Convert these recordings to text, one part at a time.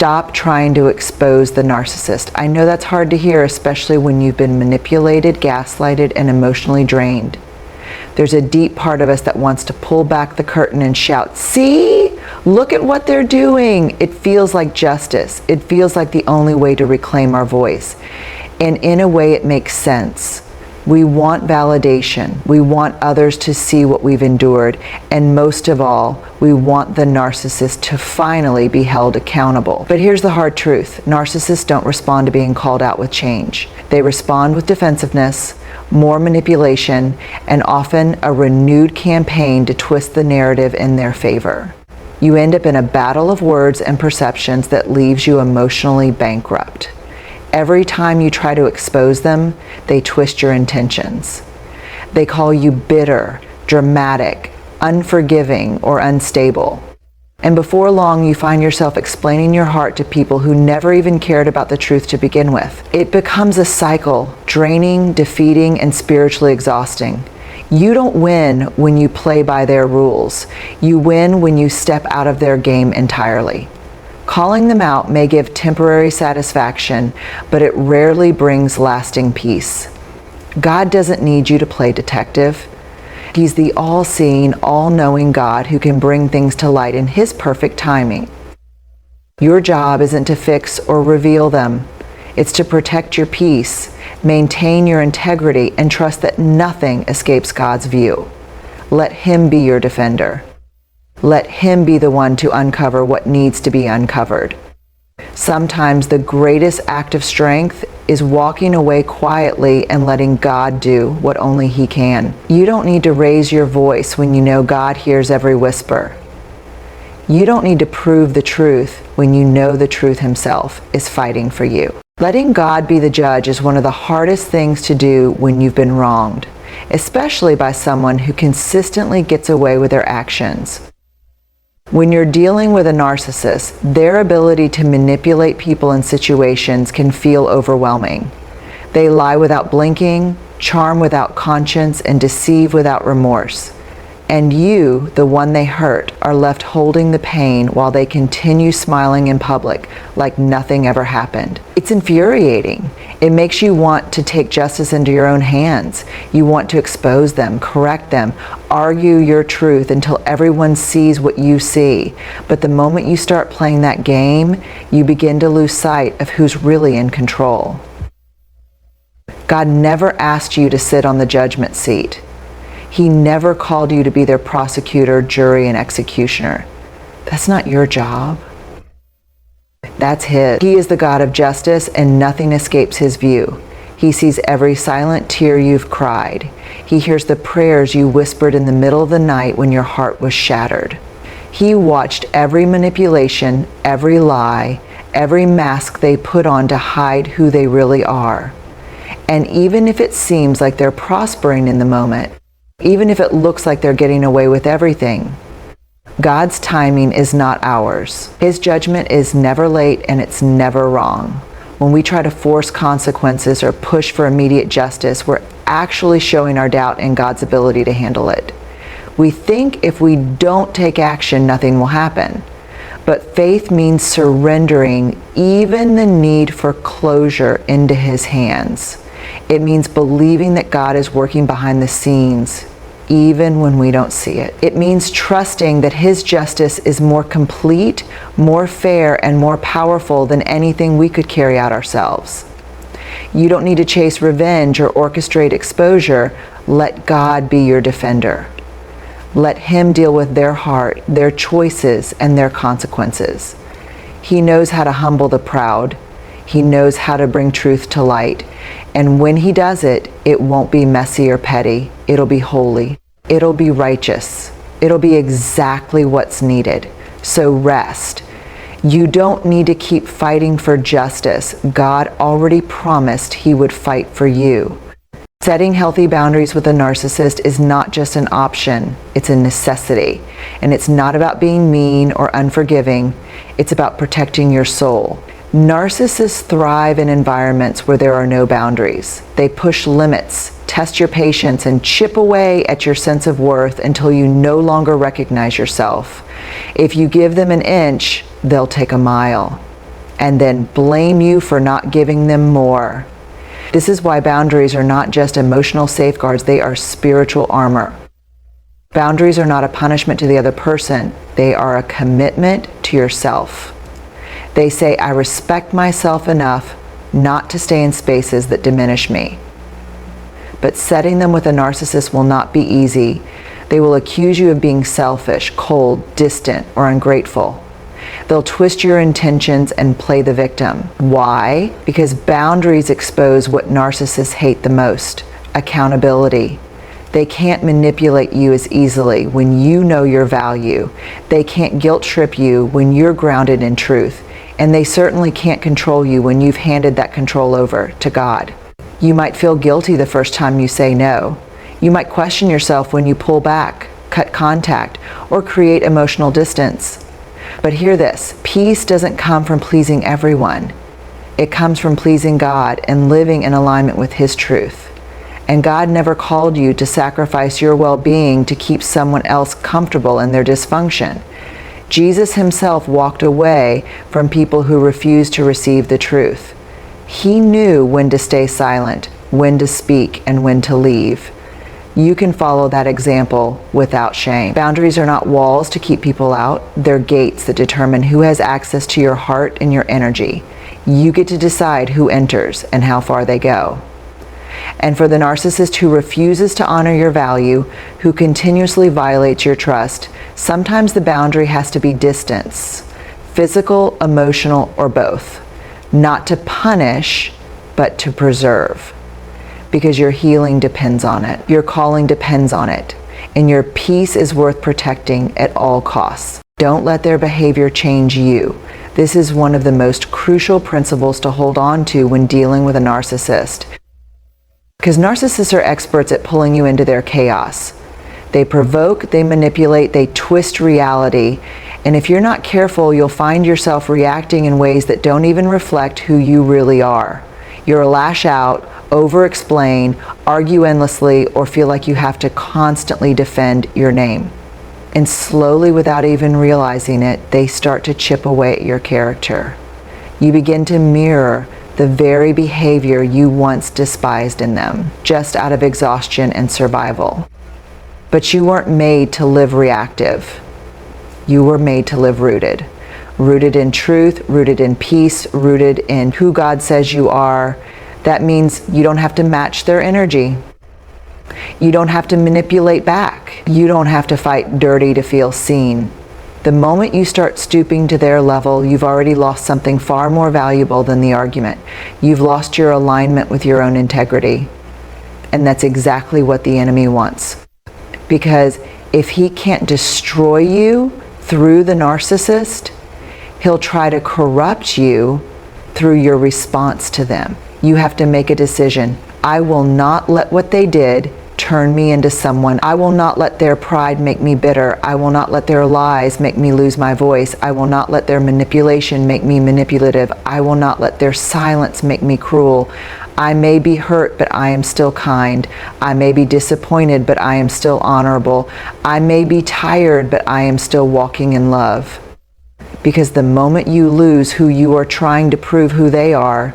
Stop trying to expose the narcissist. I know that's hard to hear, especially when you've been manipulated, gaslighted, and emotionally drained. There's a deep part of us that wants to pull back the curtain and shout, "See? Look at what they're doing." It feels like justice. It feels like the only way to reclaim our voice. And in a way, it makes sense. We want validation. We want others to see what we've endured. And most of all, we want the narcissist to finally be held accountable. But here's the hard truth. Narcissists don't respond to being called out with change. They respond with defensiveness, more manipulation, and often a renewed campaign to twist the narrative in their favor. You end up in a battle of words and perceptions that leaves you emotionally bankrupt. Every time you try to expose them, they twist your intentions. They call you bitter, dramatic, unforgiving, or unstable. And before long, you find yourself explaining your heart to people who never even cared about the truth to begin with. It becomes a cycle, draining, defeating, and spiritually exhausting. You don't win when you play by their rules. You win when you step out of their game entirely. Calling them out may give temporary satisfaction, but it rarely brings lasting peace. God doesn't need you to play detective. He's the all-seeing, all-knowing God who can bring things to light in His perfect timing. Your job isn't to fix or reveal them. It's to protect your peace, maintain your integrity, and trust that nothing escapes God's view. Let Him be your defender. Let Him be the one to uncover what needs to be uncovered. Sometimes the greatest act of strength is walking away quietly and letting God do what only He can. You don't need to raise your voice when you know God hears every whisper. You don't need to prove the truth when you know the truth Himself is fighting for you. Letting God be the judge is one of the hardest things to do when you've been wronged, especially by someone who consistently gets away with their actions. When you're dealing with a narcissist, their ability to manipulate people and situations can feel overwhelming. They lie without blinking, charm without conscience, and deceive without remorse. And you, the one they hurt, are left holding the pain while they continue smiling in public like nothing ever happened. It's infuriating. It makes you want to take justice into your own hands. You want to expose them, correct them, argue your truth until everyone sees what you see. But the moment you start playing that game, you begin to lose sight of who's really in control. God never asked you to sit on the judgment seat. He never called you to be their prosecutor, jury, and executioner. That's not your job. That's His. He is the God of justice, and nothing escapes His view. He sees every silent tear you've cried. He hears the prayers you whispered in the middle of the night when your heart was shattered. He watched every manipulation, every lie, every mask they put on to hide who they really are. And even if it seems like they're prospering in the moment, even if it looks like they're getting away with everything, God's timing is not ours. His judgment is never late, and it's never wrong. When we try to force consequences or push for immediate justice, we're actually showing our doubt in God's ability to handle it. We think if we don't take action, nothing will happen. But faith means surrendering even the need for closure into His hands. It means believing that God is working behind the scenes, even when we don't see it. It means trusting that His justice is more complete, more fair, and more powerful than anything we could carry out ourselves. You don't need to chase revenge or orchestrate exposure. Let God be your defender. Let Him deal with their heart, their choices, and their consequences. He knows how to humble the proud. He knows how to bring truth to light. And when He does it, it won't be messy or petty. It'll be holy. It'll be righteous. It'll be exactly what's needed. So rest. You don't need to keep fighting for justice. God already promised He would fight for you. Setting healthy boundaries with a narcissist is not just an option, it's a necessity. And it's not about being mean or unforgiving. It's about protecting your soul. Narcissists thrive in environments where there are no boundaries. They push limits, test your patience, and chip away at your sense of worth until you no longer recognize yourself. If you give them an inch, they'll take a mile. and then blame you for not giving them more. This is why boundaries are not just emotional safeguards, they are spiritual armor. Boundaries are not a punishment to the other person, they are a commitment to yourself. They say, I respect myself enough not to stay in spaces that diminish me. But setting them with a narcissist will not be easy. They will accuse you of being selfish, cold, distant, or ungrateful. They'll twist your intentions and play the victim. Why? Because boundaries expose what narcissists hate the most: accountability. They can't manipulate you as easily when you know your value. They can't guilt trip you when you're grounded in truth. And they certainly can't control you when you've handed that control over to God. You might feel guilty the first time you say no. You might question yourself when you pull back, cut contact, or create emotional distance. But hear this, peace doesn't come from pleasing everyone. It comes from pleasing God and living in alignment with His truth. And God never called you to sacrifice your well-being to keep someone else comfortable in their dysfunction. Jesus Himself walked away from people who refused to receive the truth. He knew when to stay silent, when to speak, and when to leave. You can follow that example without shame. Boundaries are not walls to keep people out. They're gates that determine who has access to your heart and your energy. You get to decide who enters and how far they go. And for the narcissist who refuses to honor your value, who continuously violates your trust, sometimes the boundary has to be distance, physical, emotional, or both. Not to punish, but to preserve. Because your healing depends on it, your calling depends on it, and your peace is worth protecting at all costs. Don't let their behavior change you. This is one of the most crucial principles to hold on to when dealing with a narcissist. Because narcissists are experts at pulling you into their chaos. They provoke, they manipulate, they twist reality, and if you're not careful, you'll find yourself reacting in ways that don't even reflect who you really are. You'll lash out, over-explain, argue endlessly, or feel like you have to constantly defend your name. And slowly, without even realizing it, they start to chip away at your character. You begin to mirror the very behavior you once despised in them, just out of exhaustion and survival. But you weren't made to live reactive. You were made to live rooted. Rooted in truth, rooted in peace, rooted in who God says you are. That means you don't have to match their energy. You don't have to manipulate back. You don't have to fight dirty to feel seen. The moment you start stooping to their level, you've already lost something far more valuable than the argument. You've lost your alignment with your own integrity. And that's exactly what the enemy wants. Because if he can't destroy you through the narcissist, he'll try to corrupt you through your response to them. You have to make a decision. I will not let what they did turn me into someone. I will not let their pride make me bitter. I will not let their lies make me lose my voice. I will not let their manipulation make me manipulative. I will not let their silence make me cruel. I may be hurt, but I am still kind. I may be disappointed, but I am still honorable. I may be tired, but I am still walking in love. Because the moment you lose who you are trying to prove who they are,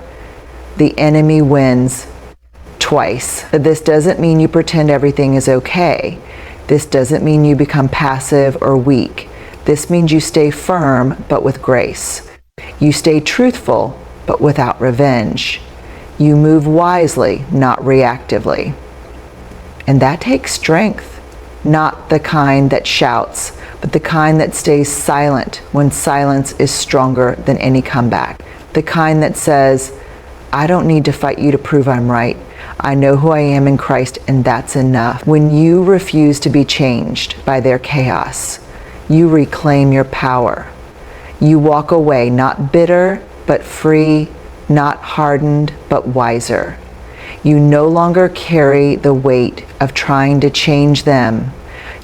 the enemy wins twice. This doesn't mean you pretend everything is okay. This doesn't mean you become passive or weak. This means you stay firm, but with grace. You stay truthful, but without revenge. You move wisely, not reactively. And that takes strength, not the kind that shouts, but the kind that stays silent when silence is stronger than any comeback. The kind that says, I don't need to fight you to prove I'm right. I know who I am in Christ, and that's enough. When you refuse to be changed by their chaos, you reclaim your power. You walk away not bitter, but free, not hardened, but wiser. You no longer carry the weight of trying to change them.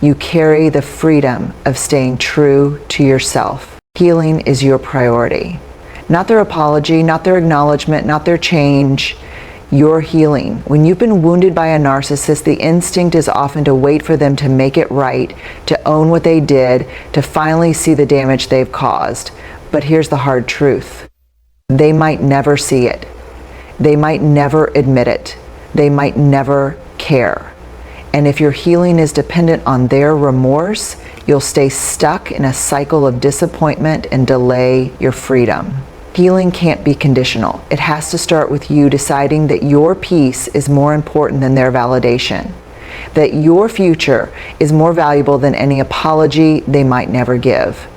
You carry the freedom of staying true to yourself. Healing is your priority. Not their apology, not their acknowledgement, not their change. Your healing. When you've been wounded by a narcissist, the instinct is often to wait for them to make it right, to own what they did, to finally see the damage they've caused. But here's the hard truth. They might never see it. They might never admit it. They might never care. And if your healing is dependent on their remorse, you'll stay stuck in a cycle of disappointment and delay your freedom. Healing can't be conditional. It has to start with you deciding that your peace is more important than their validation, that your future is more valuable than any apology they might never give.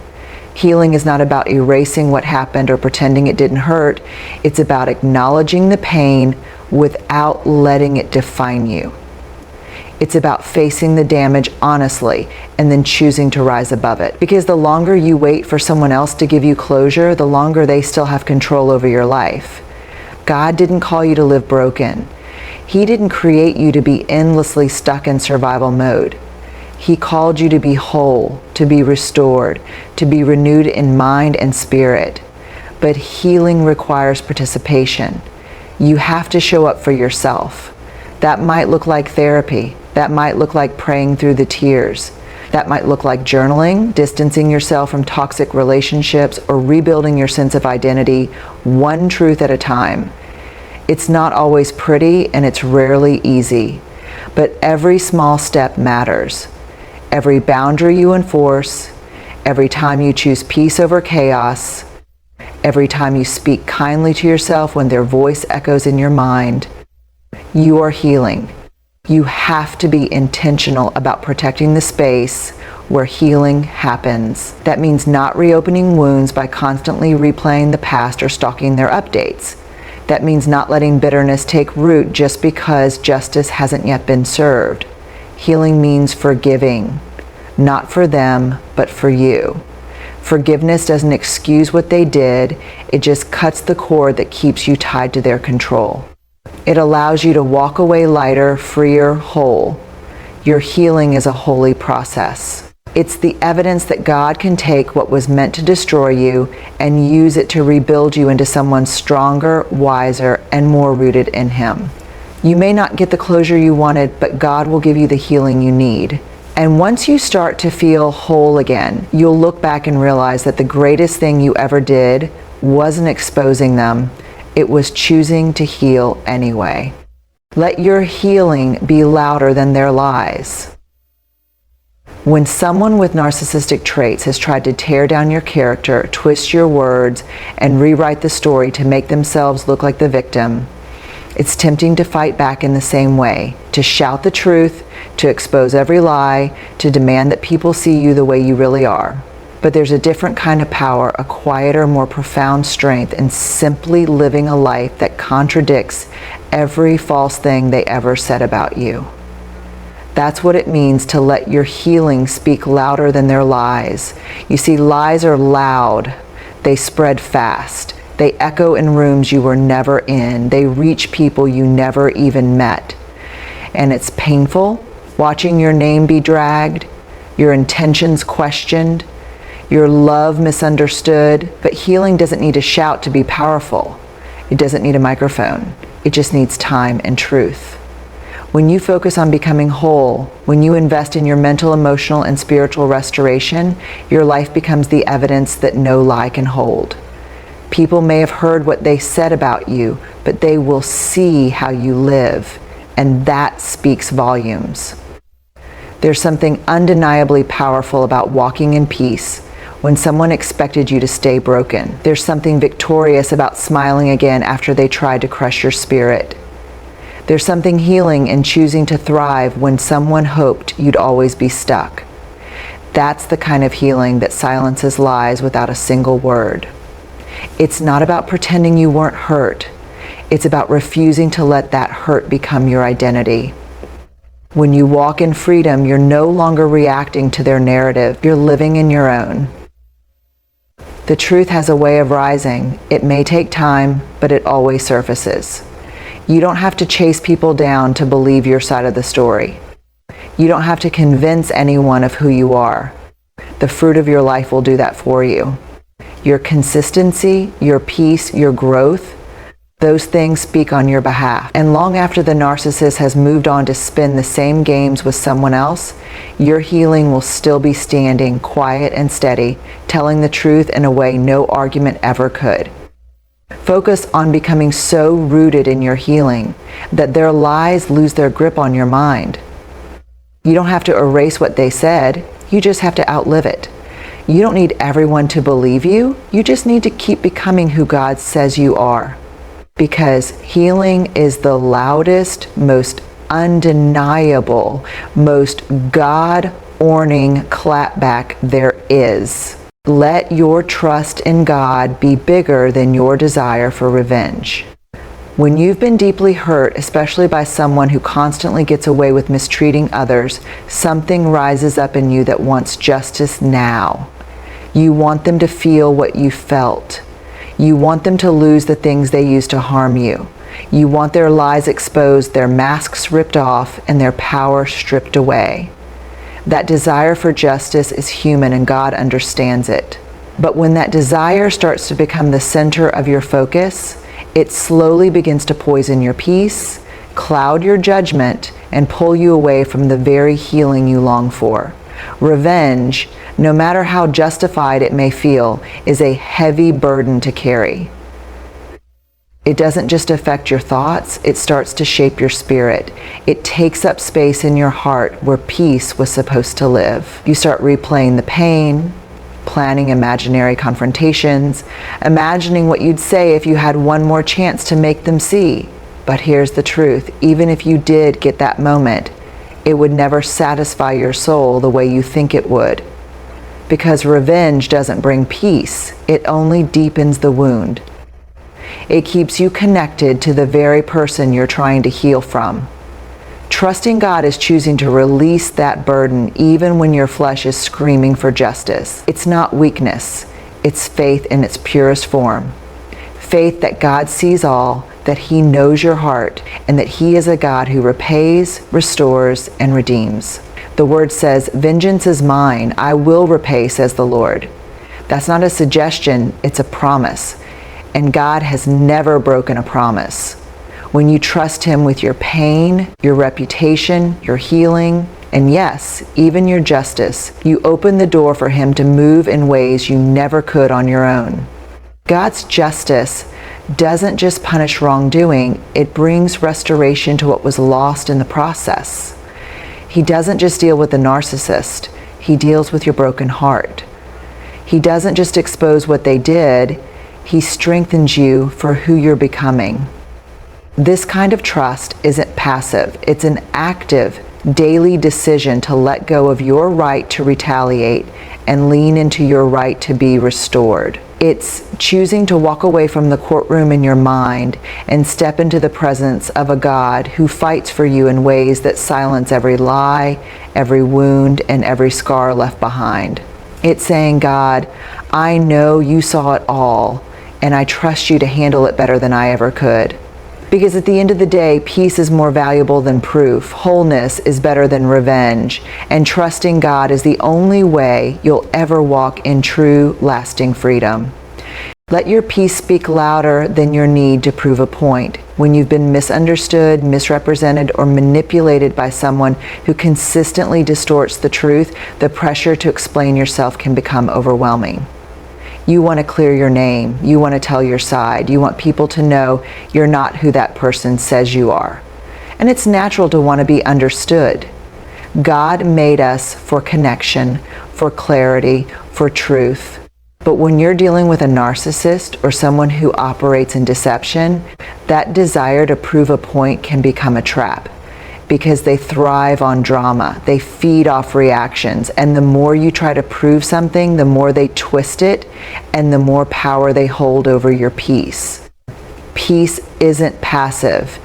Healing is not about erasing what happened or pretending it didn't hurt. It's about acknowledging the pain without letting it define you. It's about facing the damage honestly and then choosing to rise above it. Because the longer you wait for someone else to give you closure, the longer they still have control over your life. God didn't call you to live broken. He didn't create you to be endlessly stuck in survival mode. He called you to be whole, to be restored, to be renewed in mind and spirit. But healing requires participation. You have to show up for yourself. That might look like therapy. That might look like praying through the tears. That might look like journaling, distancing yourself from toxic relationships, or rebuilding your sense of identity one truth at a time. It's not always pretty and it's rarely easy, but every small step matters. Every boundary you enforce, every time you choose peace over chaos, every time you speak kindly to yourself when their voice echoes in your mind, you are healing. You have to be intentional about protecting the space where healing happens. That means not reopening wounds by constantly replaying the past or stalking their updates. That means not letting bitterness take root just because justice hasn't yet been served. Healing means forgiving, not for them, but for you. Forgiveness doesn't excuse what they did, it just cuts the cord that keeps you tied to their control. It allows you to walk away lighter, freer, whole. Your healing is a holy process. It's the evidence that God can take what was meant to destroy you and use it to rebuild you into someone stronger, wiser, and more rooted in Him. You may not get the closure you wanted, but God will give you the healing you need. And once you start to feel whole again, you'll look back and realize that the greatest thing you ever did wasn't exposing them. It was choosing to heal anyway. Let your healing be louder than their lies. When someone with narcissistic traits has tried to tear down your character, twist your words, and rewrite the story to make themselves look like the victim, it's tempting to fight back in the same way, to shout the truth, to expose every lie, to demand that people see you the way you really are. But there's a different kind of power, a quieter, more profound strength in simply living a life that contradicts every false thing they ever said about you. That's what it means to let your healing speak louder than their lies. You see, lies are loud. They spread fast. They echo in rooms you were never in. They reach people you never even met. And it's painful watching your name be dragged, your intentions questioned, your love misunderstood. But healing doesn't need a shout to be powerful. It doesn't need a microphone. It just needs time and truth. When you focus on becoming whole, when you invest in your mental, emotional, and spiritual restoration, your life becomes the evidence that no lie can hold. People may have heard what they said about you, but they will see how you live, and that speaks volumes. There's something undeniably powerful about walking in peace when someone expected you to stay broken. There's something victorious about smiling again after they tried to crush your spirit. There's something healing in choosing to thrive when someone hoped you'd always be stuck. That's the kind of healing that silences lies without a single word. It's not about pretending you weren't hurt. It's about refusing to let that hurt become your identity. When you walk in freedom, you're no longer reacting to their narrative. You're living in your own. The truth has a way of rising. It may take time, but it always surfaces. You don't have to chase people down to believe your side of the story. You don't have to convince anyone of who you are. The fruit of your life will do that for you. Your consistency, your peace, your growth, those things speak on your behalf. And long after the narcissist has moved on to spin the same games with someone else, your healing will still be standing quiet and steady, telling the truth in a way no argument ever could. Focus on becoming so rooted in your healing that their lies lose their grip on your mind. You don't have to erase what they said, you just have to outlive it. You don't need everyone to believe you, you just need to keep becoming who God says you are. Because healing is the loudest, most undeniable, most God-orning clapback there is. Let your trust in God be bigger than your desire for revenge. When you've been deeply hurt, especially by someone who constantly gets away with mistreating others, something rises up in you that wants justice now. You want them to feel what you felt. You want them to lose the things they used to harm you. You want their lies exposed, their masks ripped off, and their power stripped away. That desire for justice is human and God understands it. But when that desire starts to become the center of your focus, it slowly begins to poison your peace, cloud your judgment, and pull you away from the very healing you long for. Revenge, no matter how justified it may feel, is a heavy burden to carry. It doesn't just affect your thoughts, it starts to shape your spirit. It takes up space in your heart where peace was supposed to live. You start replaying the pain, planning imaginary confrontations, imagining what you'd say if you had one more chance to make them see. But here's the truth, even if you did get that moment, it would never satisfy your soul the way you think it would. Because revenge doesn't bring peace, it only deepens the wound. It keeps you connected to the very person you're trying to heal from. Trusting God is choosing to release that burden even when your flesh is screaming for justice. It's not weakness, it's faith in its purest form. Faith that God sees all, that He knows your heart, and that He is a God who repays, restores, and redeems. The Word says, "Vengeance is mine, I will repay," says the Lord. That's not a suggestion, it's a promise. And God has never broken a promise. When you trust Him with your pain, your reputation, your healing, and yes, even your justice, you open the door for Him to move in ways you never could on your own. God's justice doesn't just punish wrongdoing, it brings restoration to what was lost in the process. He doesn't just deal with the narcissist, He deals with your broken heart. He doesn't just expose what they did, He strengthens you for who you're becoming. This kind of trust isn't passive. It's an active, daily decision to let go of your right to retaliate and lean into your right to be restored. It's choosing to walk away from the courtroom in your mind and step into the presence of a God who fights for you in ways that silence every lie, every wound, and every scar left behind. It's saying, God, I know you saw it all, and I trust you to handle it better than I ever could. Because at the end of the day, peace is more valuable than proof, wholeness is better than revenge, and trusting God is the only way you'll ever walk in true, lasting freedom. Let your peace speak louder than your need to prove a point. When you've been misunderstood, misrepresented, or manipulated by someone who consistently distorts the truth, the pressure to explain yourself can become overwhelming. You want to clear your name. You want to tell your side. You want people to know you're not who that person says you are. And it's natural to want to be understood. God made us for connection, for clarity, for truth. But when you're dealing with a narcissist or someone who operates in deception, that desire to prove a point can become a trap. Because they thrive on drama, they feed off reactions, and the more you try to prove something, the more they twist it, and the more power they hold over your peace. Peace isn't passive.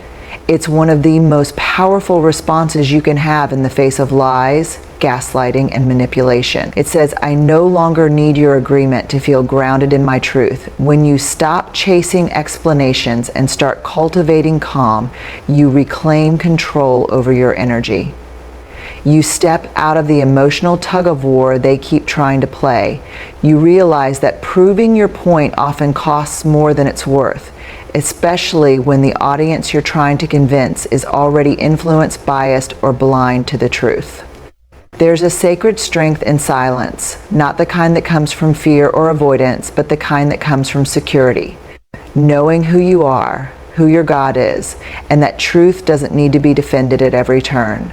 It's one of the most powerful responses you can have in the face of lies, gaslighting, and manipulation. It says, I no longer need your agreement to feel grounded in my truth. When you stop chasing explanations and start cultivating calm, you reclaim control over your energy. You step out of the emotional tug-of-war they keep trying to play. You realize that proving your point often costs more than it's worth, especially when the audience you're trying to convince is already influenced, biased, or blind to the truth. There's a sacred strength in silence, not the kind that comes from fear or avoidance, but the kind that comes from security. knowing who you are, who your God is, and that truth doesn't need to be defended at every turn.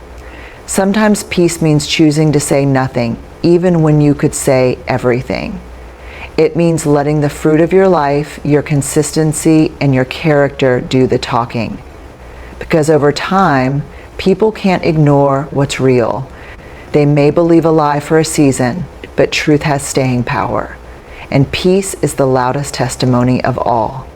Sometimes peace means choosing to say nothing, even when you could say everything. It means letting the fruit of your life, your consistency, and your character do the talking. Because over time, people can't ignore what's real. They may believe a lie for a season, but truth has staying power. And peace is the loudest testimony of all.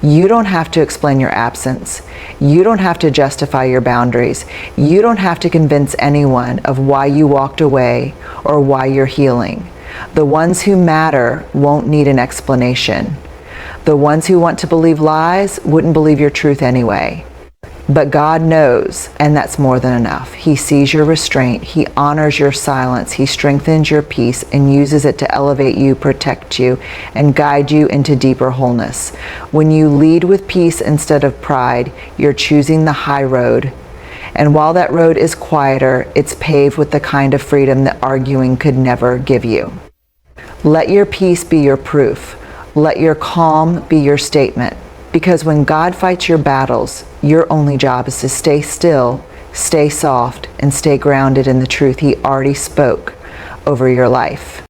You don't have to explain your absence. You don't have to justify your boundaries. You don't have to convince anyone of why you walked away or why you're healing. The ones who matter won't need an explanation. The ones who want to believe lies wouldn't believe your truth anyway. But God knows, and that's more than enough. He sees your restraint. He honors your silence. He strengthens your peace and uses it to elevate you, protect you, and guide you into deeper wholeness. When you lead with peace instead of pride, you're choosing the high road. And while that road is quieter, it's paved with the kind of freedom that arguing could never give you. Let your peace be your proof. Let your calm be your statement. Because when God fights your battles, your only job is to stay still, stay soft, and stay grounded in the truth He already spoke over your life.